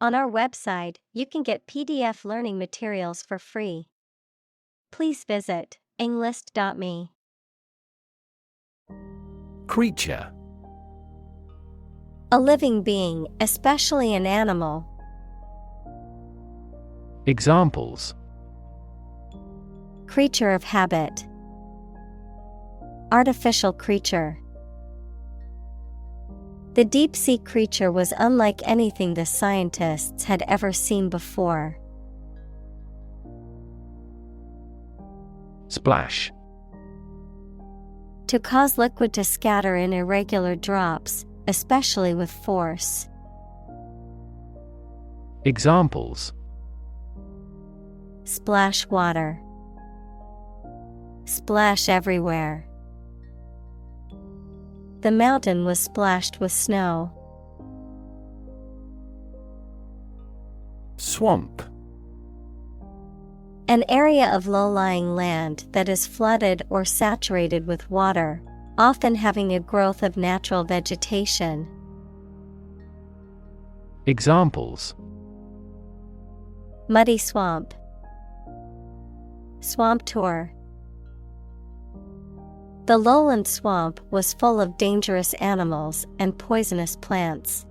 On our website, you can get PDF learning materials for free. Please visit englist.me. Creature. A living being, especially an animal. Examples: Creature of habit. Artificial creature. The deep-sea creature was unlike anything the scientists had ever seen before. Splash. To cause liquid to scatter in irregular drops, especially with force. Examples: Splash water. Splash everywhere. The mountain was splashed with snow. Swamp. An area of low-lying land that is flooded or saturated with water, often having a growth of natural vegetation. Examples: Muddy swamp. Swamp tour. The lowland swamp was full of dangerous animals and poisonous plants.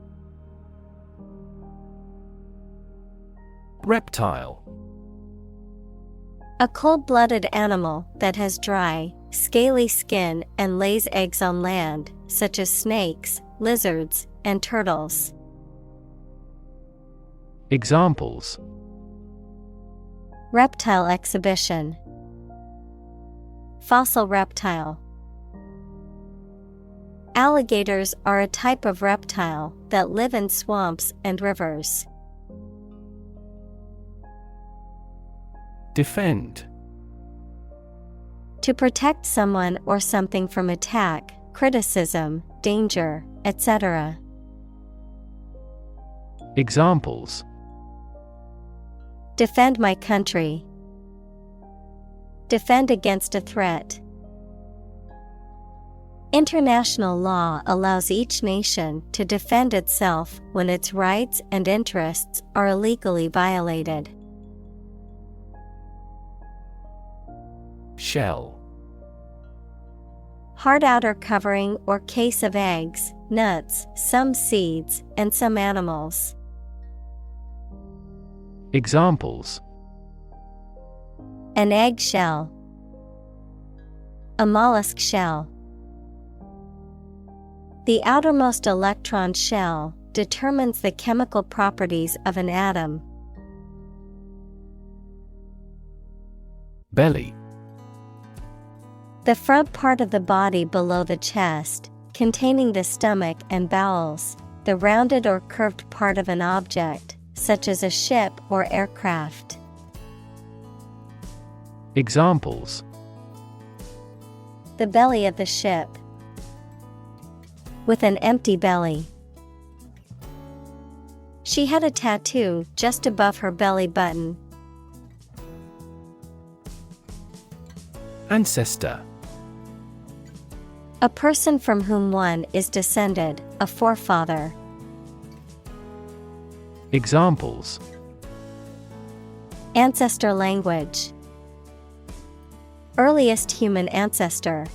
Reptile. A cold-blooded animal that has dry, scaly skin and lays eggs on land, such as snakes, lizards, and turtles. Examples: Reptile exhibition. Fossil reptile. Alligators are a type of reptile that live in swamps and rivers. Defend. To protect someone or something from attack, criticism, danger, etc. Examples: Defend my country. Defend against a threat. International law allows each nation to defend itself when its rights and interests are illegally violated. Shell. Hard outer covering or case of eggs, nuts, some seeds, and some animals. Examples: An egg shell. A mollusk shell. The outermost electron shell determines the chemical properties of an atom. Belly. The front part of the body below the chest, containing the stomach and bowels, the rounded or curved part of an object, such as a ship or aircraft. Examples: The belly of the ship. With an empty belly. She had a tattoo just above her belly button. Ancestor. A person from whom one is descended, a forefather. Examples: Ancestor language. Earliest human ancestor.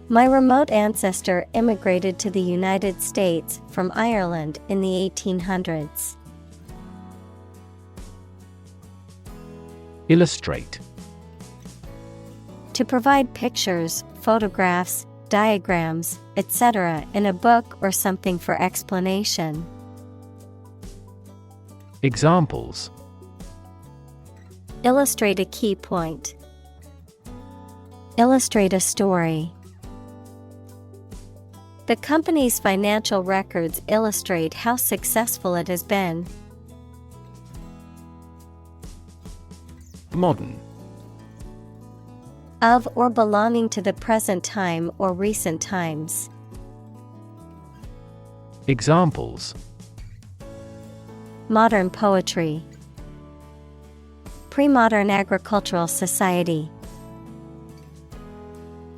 My remote ancestor immigrated to the United States from Ireland in the 1800s. Illustrate. To provide pictures, photographs, diagrams, etc. in a book or something for explanation. Examples: Illustrate a key point. Illustrate a story. The company's financial records illustrate how successful it has been. Modern. Of or belonging to the present time or recent times. Examples: Modern poetry. Pre-modern agricultural society.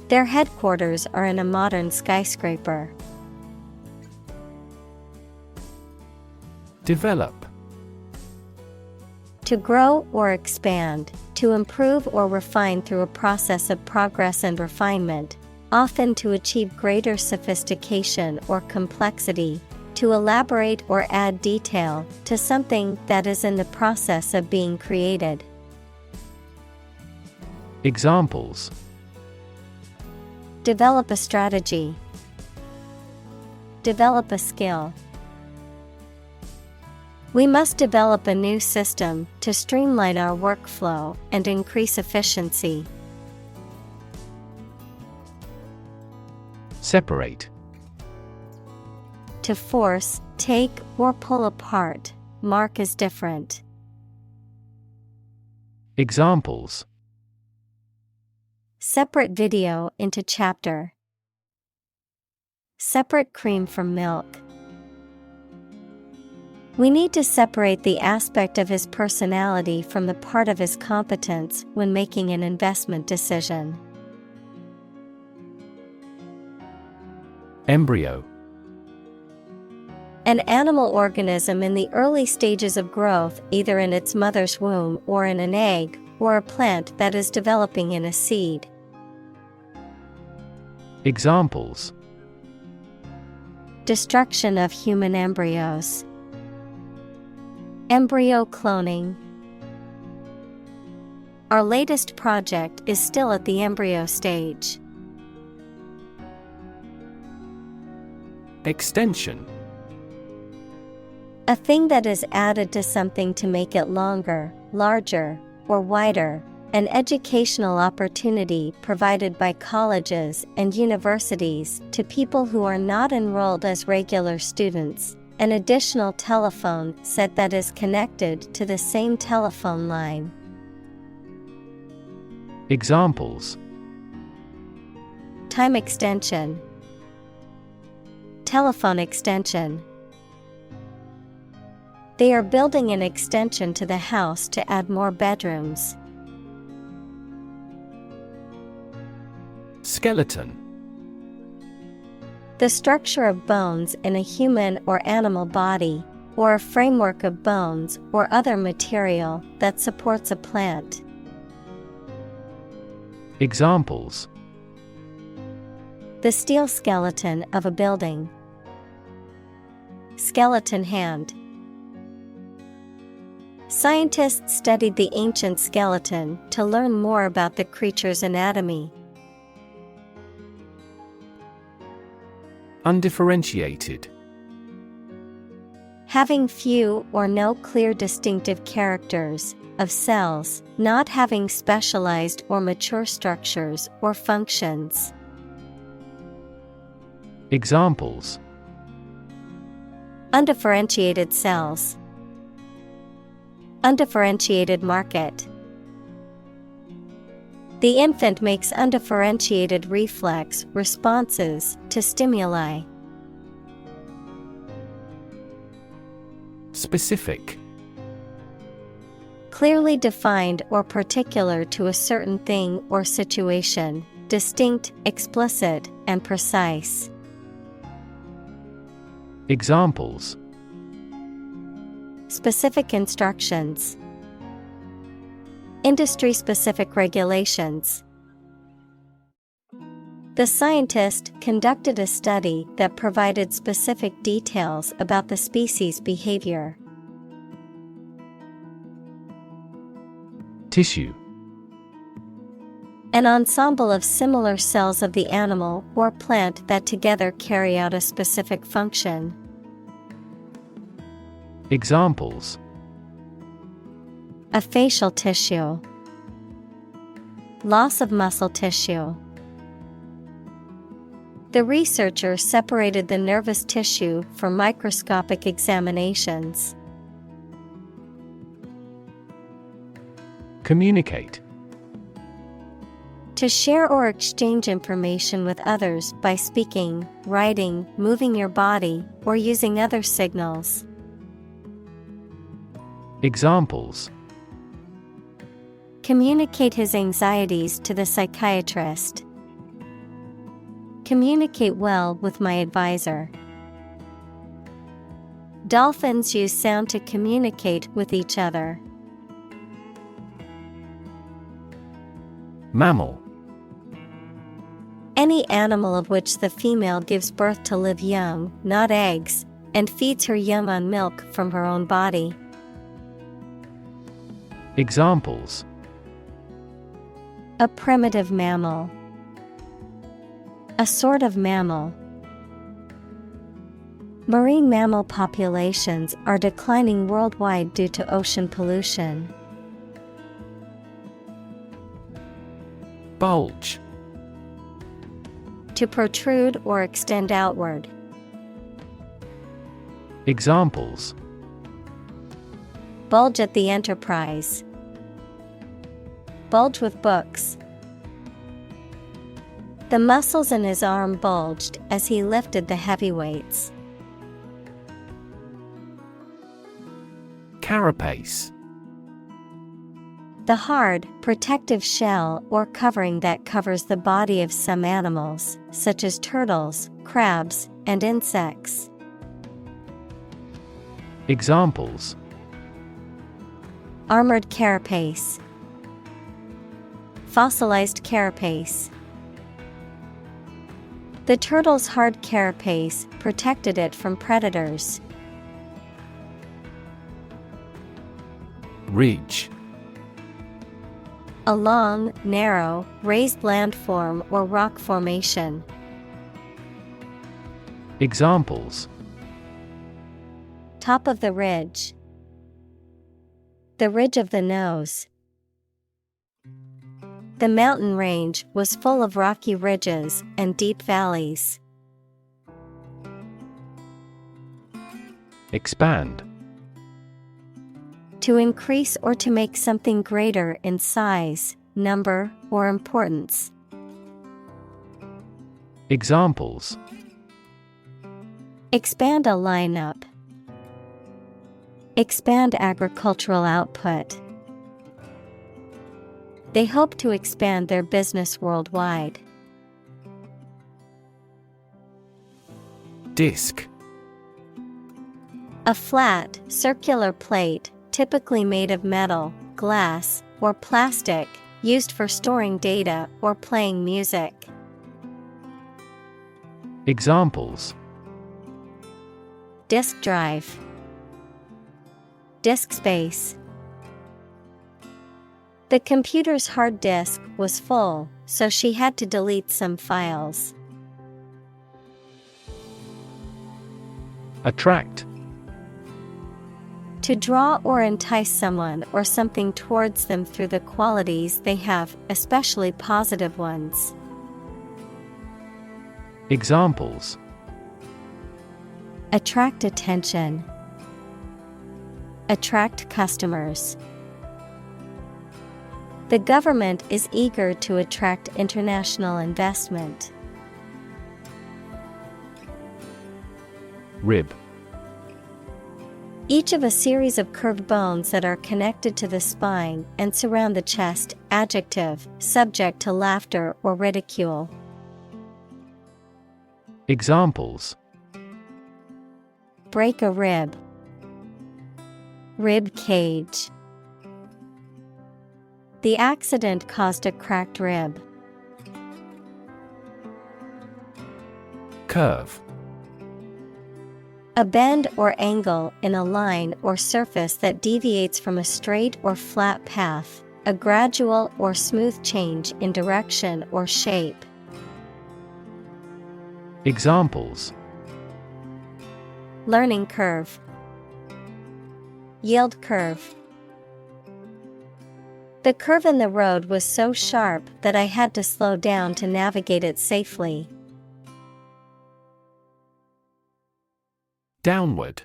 Their headquarters are in a modern skyscraper. Develop. To grow or expand, to improve or refine through a process of progress and refinement, often to achieve greater sophistication or complexity, to elaborate or add detail to something that is in the process of being created. Examples: Develop a strategy. Develop a skill. We must develop a new system to streamline our workflow and increase efficiency. Separate. To force, take, or pull apart, mark as different. Examples: Separate video into chapter. Separate cream from milk. We need to separate the aspect of his personality from the part of his competence when making an investment decision. Embryo. An animal organism in the early stages of growth, either in its mother's womb or in an egg, or a plant that is developing in a seed. Examples: Destruction of human embryos. Embryo cloning. Our latest project is still at the embryo stage. Extension. A thing that is added to something to make it longer, larger, or wider. An educational opportunity provided by colleges and universities to people who are not enrolled as regular students. An additional telephone set that is connected to the same telephone line. Examples: Time extension. Telephone extension. They are building an extension to the house to add more bedrooms. Skeleton. The structure of bones in a human or animal body, or a framework of bones or other material that supports a plant. Examples: The steel skeleton of a building. Skeleton hand. Scientists studied the ancient skeleton to learn more about the creature's anatomy. Undifferentiated. Having few or no clear distinctive characters, of cells, not having specialized or mature structures or functions. Examples: Undifferentiated cells. Undifferentiated market. The infant makes undifferentiated reflex responses to stimuli. Specific. Clearly defined or particular to a certain thing or situation, distinct, explicit, and precise. Examples: Specific instructions. Industry-specific regulations. The scientist conducted a study that provided specific details about the species' behavior. Tissue. An ensemble of similar cells of the animal or plant that together carry out a specific function. Examples: A facial tissue. Loss of muscle tissue. The researcher separated the nervous tissue for microscopic examinations. Communicate. To share or exchange information with others by speaking, writing, moving your body, or using other signals. Examples: Communicate his anxieties to the psychiatrist. Communicate well with my advisor. Dolphins use sound to communicate with each other. Mammal. Any animal of which the female gives birth to live young, not eggs, and feeds her young on milk from her own body. Examples: A primitive mammal. A sort of mammal. Marine mammal populations are declining worldwide due to ocean pollution. Bulge. To protrude or extend outward. Examples: Bulge at the enterprise. Bulge with books. The muscles in his arm bulged as he lifted the heavy weights. Carapace. The hard, protective shell or covering that covers the body of some animals, such as turtles, crabs, and insects. Examples: Armored carapace. Fossilized carapace. The turtle's hard carapace protected it from predators. Ridge. A long, narrow, raised landform or rock formation. Examples: Top of the ridge. The ridge of the nose. The mountain range was full of rocky ridges and deep valleys. Expand. To increase or to make something greater in size, number, or importance. Examples: Expand a lineup. Expand agricultural output. They hope to expand their business worldwide. Disc. A flat, circular plate, typically made of metal, glass, or plastic, used for storing data or playing music. Examples: Disk drive. Disk space. The computer's hard disk was full, so she had to delete some files. Attract. To draw or entice someone or something towards them through the qualities they have, especially positive ones. Examples: Attract attention. Attract customers. The government is eager to attract international investment. Rib. Each of a series of curved bones that are connected to the spine and surround the chest. Adjective, subject to laughter or ridicule. Examples: Break a rib. Rib cage. The accident caused a cracked rib. Curve. A bend or angle in a line or surface that deviates from a straight or flat path, a gradual or smooth change in direction or shape. Examples: Learning curve. Yield curve. The curve in the road was so sharp that I had to slow down to navigate it safely. Downward.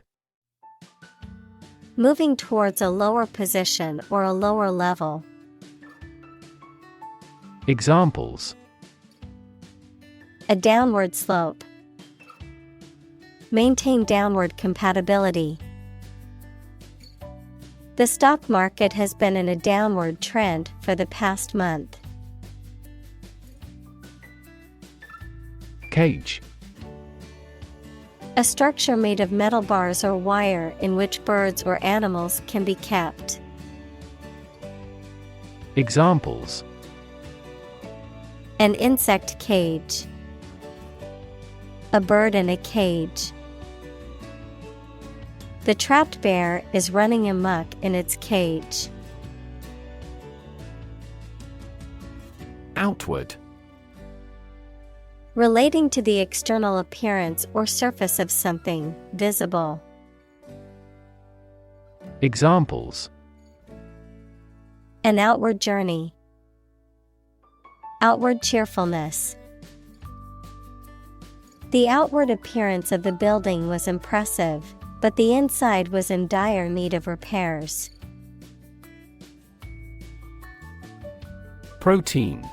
Moving towards a lower position or a lower level. Examples: A downward slope. Maintain downward compatibility. The stock market has been in a downward trend for the past month. Cage. A structure made of metal bars or wire in which birds or animals can be kept. Examples: An insect cage. A bird in a cage. The trapped bear is running amok in its cage. Outward. Relating to the external appearance or surface of something, visible. Examples: An outward journey. Outward cheerfulness. The outward appearance of the building was impressive, but the inside was in dire need of repairs. Protein.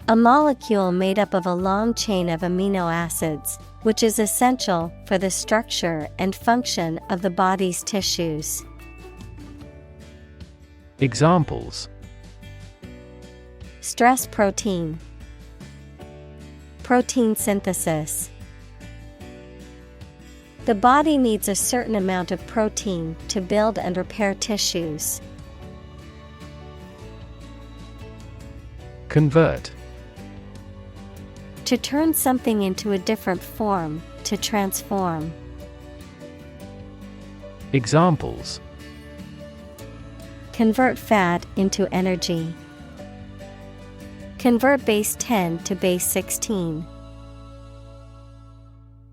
A molecule made up of a long chain of amino acids, which is essential for the structure and function of the body's tissues. Examples: Stress protein. Protein synthesis. The body needs a certain amount of protein to build and repair tissues. Convert. To turn something into a different form, to transform. Examples: Convert fat into energy. Convert base 10 to base 16.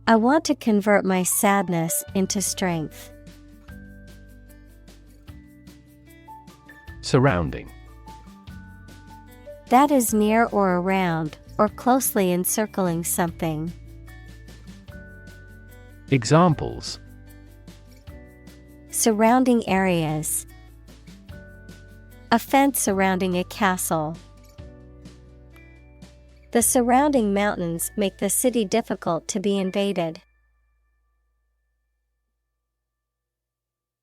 I want to convert my sadness into strength. Surrounding. That is near or around, or closely encircling something. Examples: Surrounding areas. A fence surrounding a castle. The surrounding mountains make the city difficult to be invaded.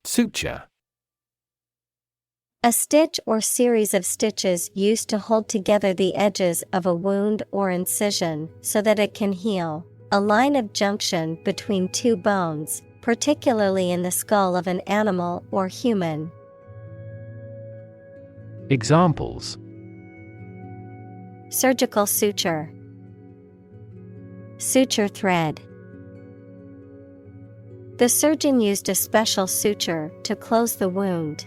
Suture. A stitch or series of stitches used to hold together the edges of a wound or incision so that it can heal. A line of junction between two bones, particularly in the skull of an animal or human. Examples: Surgical suture. Suture thread. The surgeon used a special suture to close the wound.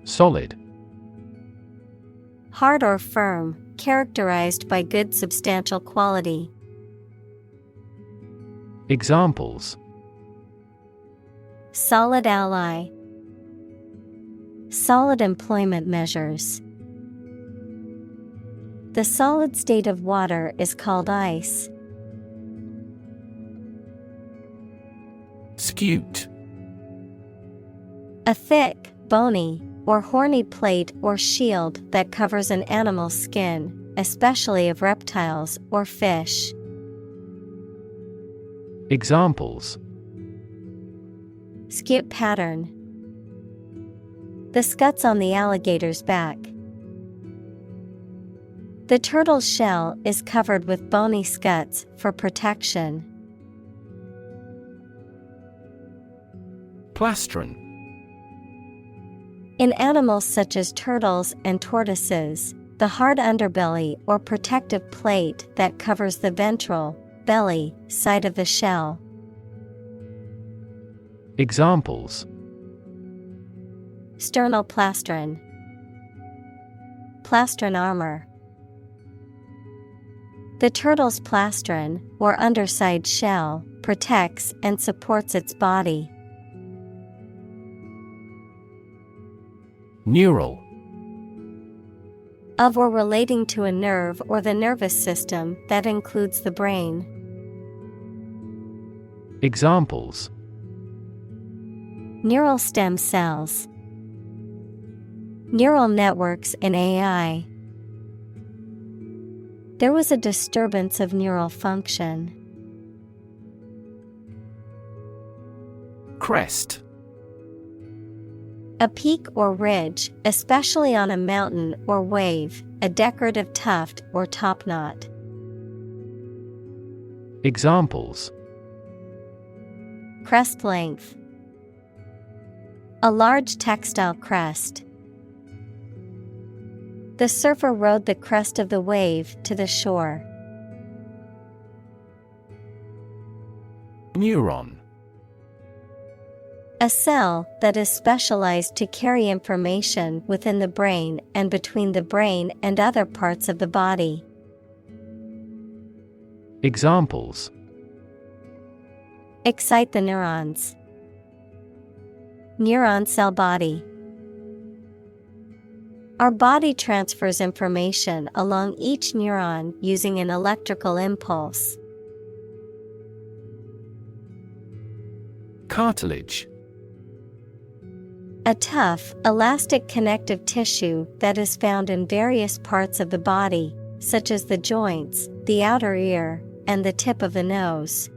Solid. Hard or firm, characterized by good substantial quality. Examples: Solid ally. Solid employment measures. The solid state of water is called ice. Scute. A thick, bony, or horny plate or shield that covers an animal's skin, especially of reptiles or fish. Examples: Scute pattern. The scuts on the alligator's back. The turtle's shell is covered with bony scuts for protection. Plastron. In animals such as turtles and tortoises, the hard underbelly or protective plate that covers the ventral, belly, side of the shell. Examples: Sternoplastron. Plastron armor. The turtle's plastron, or underside shell, protects and supports its body. Neural. Of or relating to a nerve or the nervous system that includes the brain. Examples: Neural stem cells. Neural networks in AI. There was a disturbance of neural function. Crest. A peak or ridge, especially on a mountain or wave, a decorative tuft or topknot. Examples: crest length, a large textile crest. The surfer rode the crest of the wave to the shore. Neuron. A cell that is specialized to carry information within the brain and between the brain and other parts of the body. Examples: excite the neurons. Neuron cell body. Our body transfers information along each neuron using an electrical impulse. Cartilage. A tough, elastic connective tissue that is found in various parts of the body, such as the joints, the outer ear, and the tip of the nose.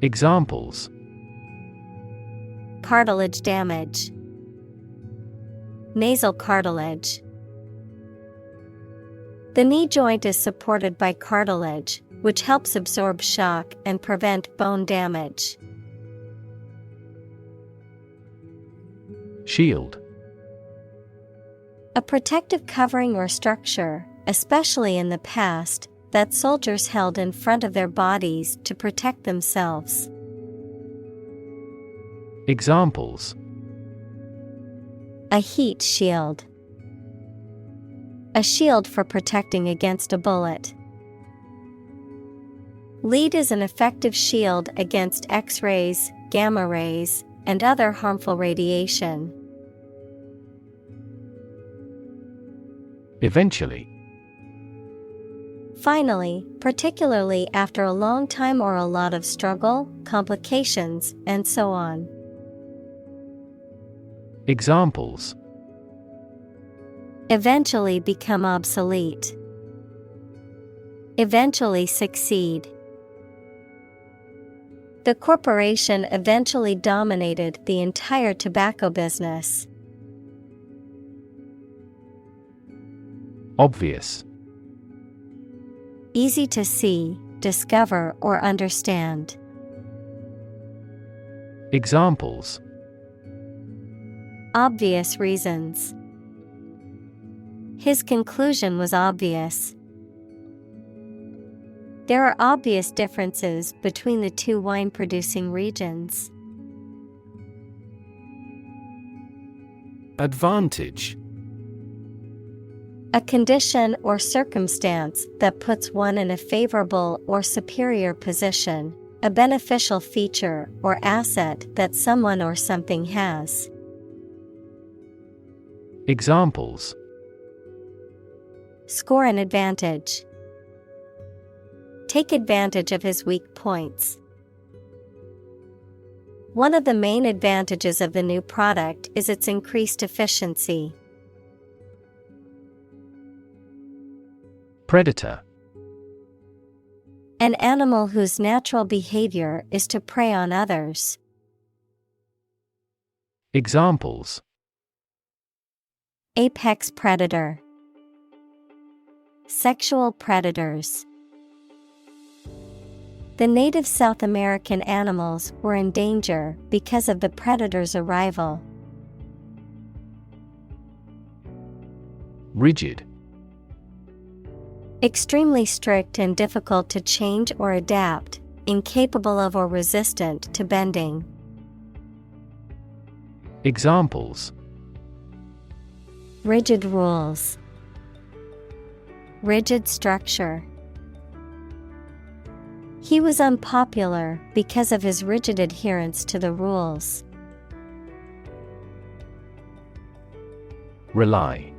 Examples: cartilage damage. Nasal cartilage. The knee joint is supported by cartilage, which helps absorb shock and prevent bone damage. Shield. A protective covering or structure, especially in the past, that soldiers held in front of their bodies to protect themselves. Examples: a heat shield. A shield for protecting against a bullet. Lead is an effective shield against X-rays, gamma rays, and other harmful radiation. Eventually. Finally, particularly after a long time or a lot of struggle, complications, and so on. Examples: eventually become obsolete. Eventually succeed. The corporation eventually dominated the entire tobacco business. Obvious. Easy to see, discover, or understand. Examples: obvious reasons. His conclusion was obvious. There are obvious differences between the two wine-producing regions. Advantage. A condition or circumstance that puts one in a favorable or superior position, a beneficial feature or asset that someone or something has. Examples: score an advantage. Take advantage of his weak points. One of the main advantages of the new product is its increased efficiency. Predator. An animal whose natural behavior is to prey on others. Examples: apex predator. Sexual predators. The native South American animals were in danger because of the predator's arrival. Rigid. Extremely strict and difficult to change or adapt, incapable of or resistant to bending. Examples: rigid rules. Rigid structure. He was unpopular because of his rigid adherence to the rules. Rely.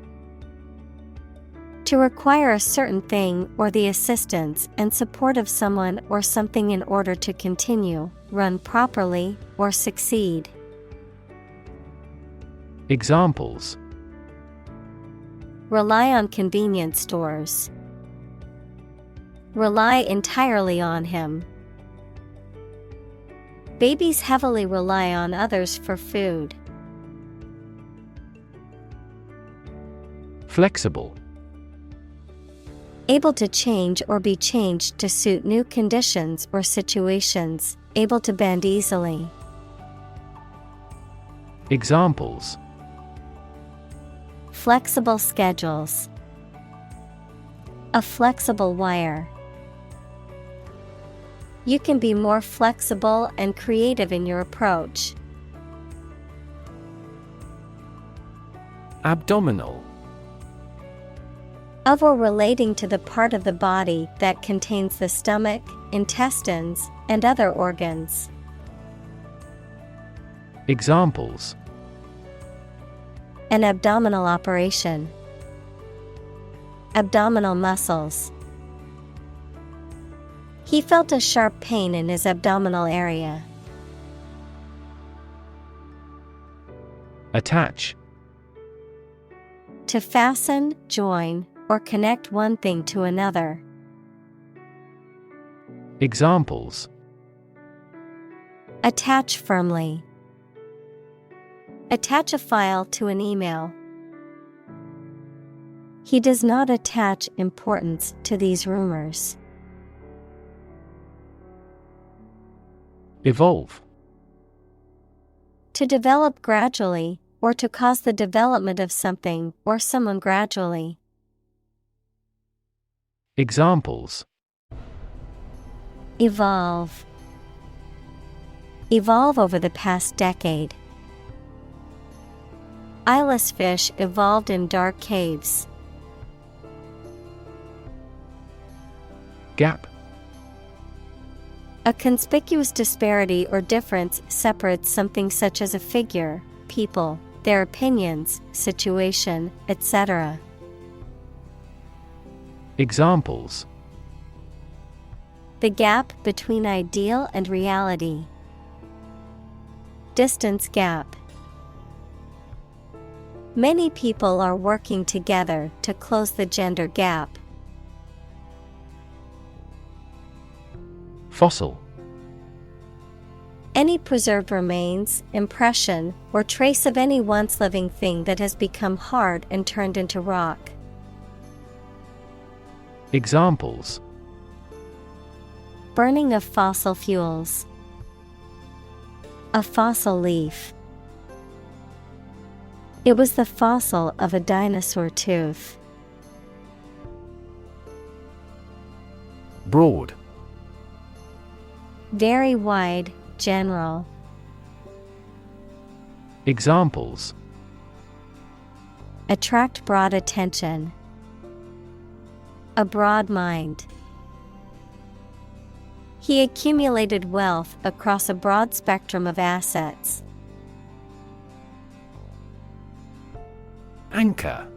To require a certain thing or the assistance and support of someone or something in order to continue, run properly, or succeed. Examples: rely on convenience stores. Rely entirely on him. Babies heavily rely on others for food. Flexible. Able to change or be changed to suit new conditions or situations, able to bend easily. Examples: Flexible schedules. A flexible wire. You can be more flexible and creative in your approach. Abdominal. Of or relating to the part of the body that contains the stomach, intestines, and other organs. Examples: An abdominal operation. Abdominal muscles. He felt a sharp pain in his abdominal area. Attach. To fasten, join, or connect one thing to another. Examples: Attach firmly. Attach a file to an email. He does not attach importance to these rumors. Evolve. To develop gradually, or to cause the development of something or someone gradually. Examples: Evolve. Evolve over the past decade. Eyeless fish evolved in dark caves. Gap. A conspicuous disparity or difference separates something such as a figure, people, their opinions, situation, etc. Examples: The gap between ideal and reality. Distance gap. Many people are working together to close the gender gap. Fossil. Any preserved remains, impression, or trace of any once living thing that has become hard and turned into rock. Examples: Burning of fossil fuels. A fossil leaf. It was the fossil of a dinosaur tooth. Broad. Very wide, general. Examples: Attract broad attention. A broad mind. He accumulated wealth across a broad spectrum of assets. Anchor.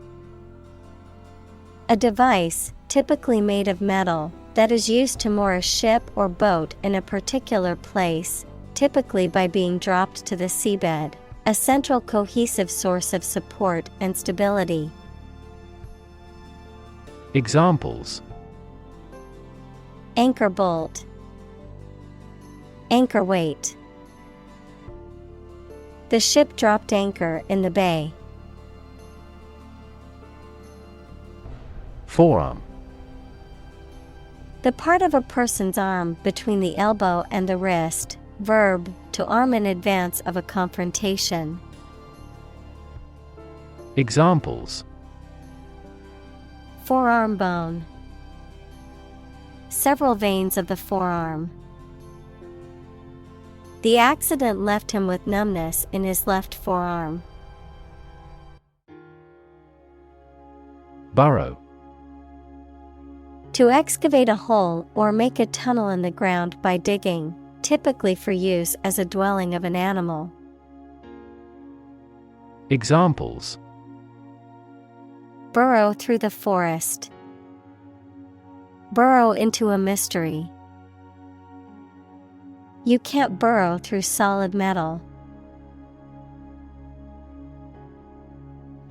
A device, typically made of metal, that is used to moor a ship or boat in a particular place, typically by being dropped to the seabed, a central cohesive source of support and stability. Examples: Anchor bolt. Anchor weight. The ship dropped anchor in the bay. Forearm. The part of a person's arm between the elbow and the wrist. Verb, to arm in advance of a confrontation. Examples: Forearm bone. Several veins of the forearm. The accident left him with numbness in his left forearm. Burrow. To excavate a hole or make a tunnel in the ground by digging, typically for use as a dwelling of an animal. Examples: Burrow through the forest. Burrow into a mystery. You can't burrow through solid metal.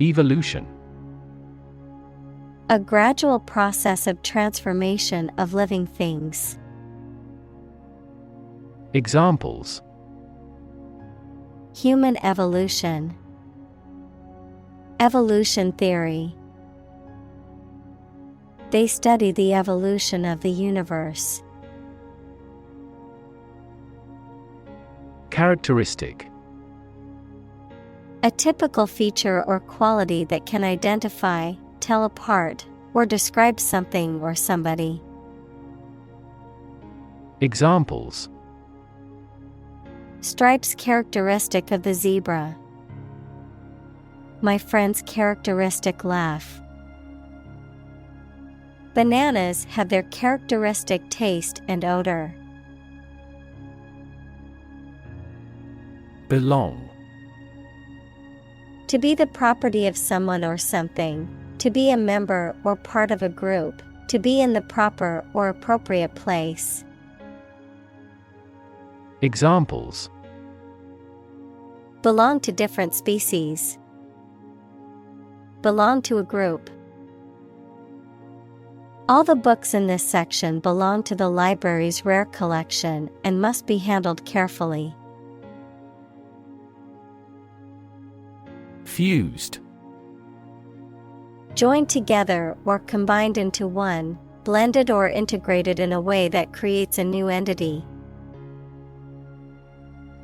Evolution. A gradual process of transformation of living things. Examples: Human evolution. Evolution theory. They study the evolution of the universe. Characteristic. A typical feature or quality that can identify, tell apart, or describe something or somebody. Examples. Stripes characteristic of the zebra. My friend's characteristic laugh. Bananas have their characteristic taste and odor. Belong. To be the property of someone or something, to be a member or part of a group, to be in the proper or appropriate place. Examples. Belong to different species. Belong to a group. All the books in this section belong to the library's rare collection and must be handled carefully. Fused. Joined together or combined into one, blended or integrated in a way that creates a new entity.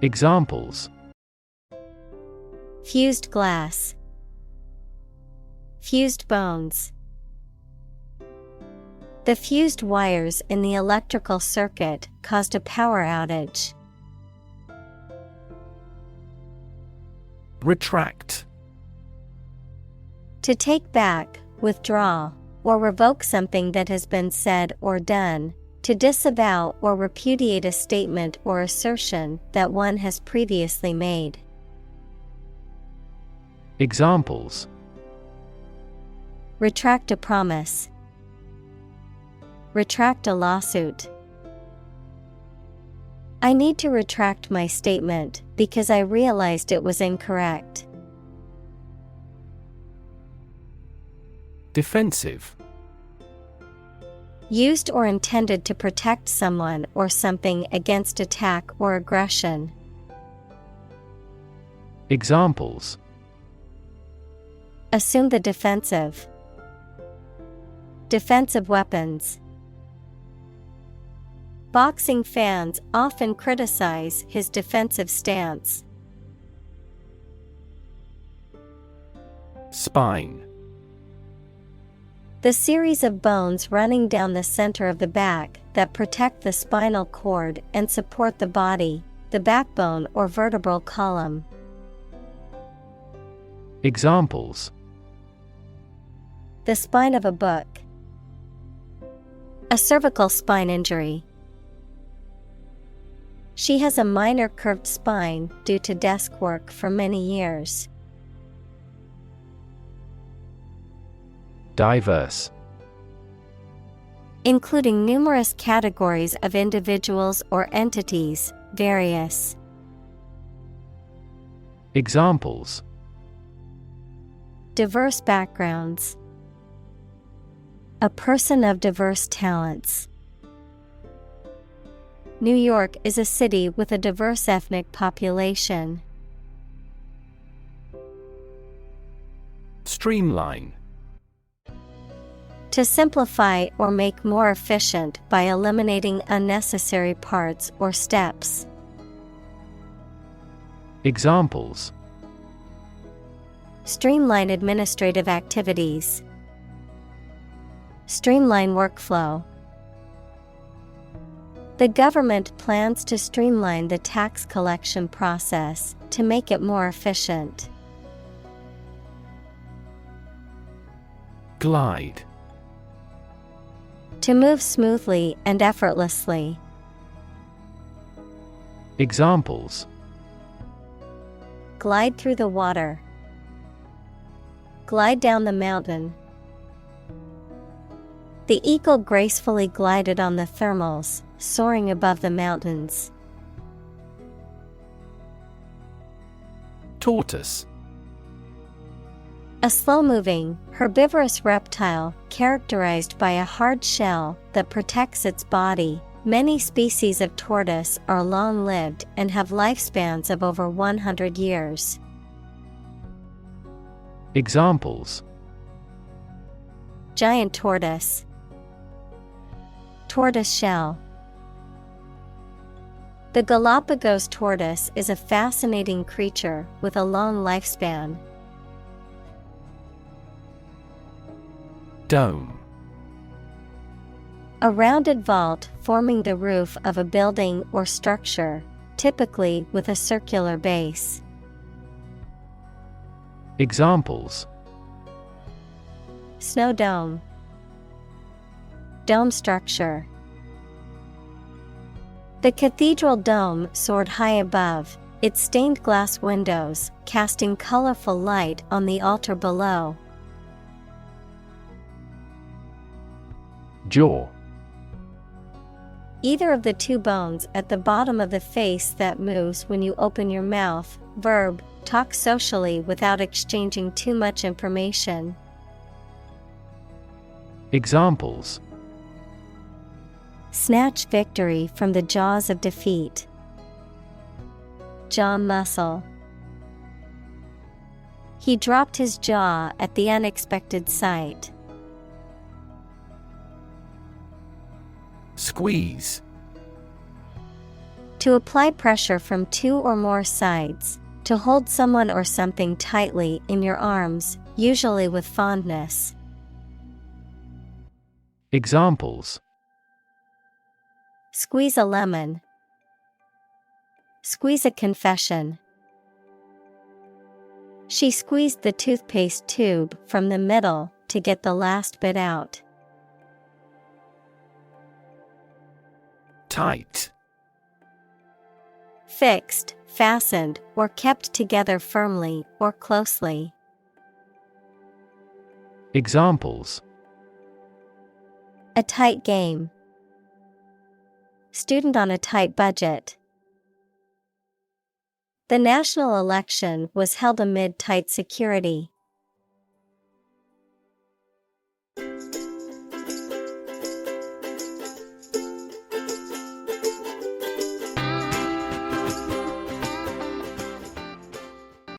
Examples. Fused glass. Fused bones. The fused wires in the electrical circuit caused a power outage. Retract. To take back, withdraw, or revoke something that has been said or done, to disavow or repudiate a statement or assertion that one has previously made. Examples. Retract a promise. Retract a lawsuit. I need to retract my statement because I realized it was incorrect. Defensive. Used or intended to protect someone or something against attack or aggression. Examples. Assume the defensive. Defensive weapons. Boxing fans often criticize his defensive stance. Spine. The series of bones running down the center of the back that protect the spinal cord and support the body, the backbone or vertebral column. Examples. The spine of a book. A cervical spine injury. She has a minor curved spine due to desk work for many years. Diverse. Including numerous categories of individuals or entities, various. Examples. Diverse backgrounds. A person of diverse talents. New York is a city with a diverse ethnic population. Streamline. To simplify or make more efficient by eliminating unnecessary parts or steps. Examples. Streamline administrative activities. Streamline workflow. The government plans to streamline the tax collection process to make it more efficient. Glide. To move smoothly and effortlessly. Examples. Glide through the water. Glide down the mountain. The eagle gracefully glided on the thermals, soaring above the mountains. Tortoise. A slow-moving, herbivorous reptile characterized by a hard shell that protects its body. Many species of tortoise are long-lived and have lifespans of over 100 years. Examples. Giant tortoise. Tortoise shell. The Galapagos tortoise is a fascinating creature with a long lifespan. Dome. A rounded vault forming the roof of a building or structure, typically with a circular base. Examples: Snow dome. Dome structure. The cathedral dome soared high above, its stained glass windows casting colorful light on the altar below. Jaw. Either of the two bones at the bottom of the face that moves when you open your mouth. Verb, talk socially without exchanging too much information. Examples: Snatch victory from the jaws of defeat. Jaw muscle. He dropped his jaw at the unexpected sight. Squeeze. To apply pressure from two or more sides, to hold someone or something tightly in your arms, usually with fondness. Examples: Squeeze a lemon. Squeeze a confession. She squeezed the toothpaste tube from the middle to get the last bit out. Tight. Fixed, fastened, or kept together firmly or closely. Examples: A tight game. Student on a tight budget. The national election was held amid tight security.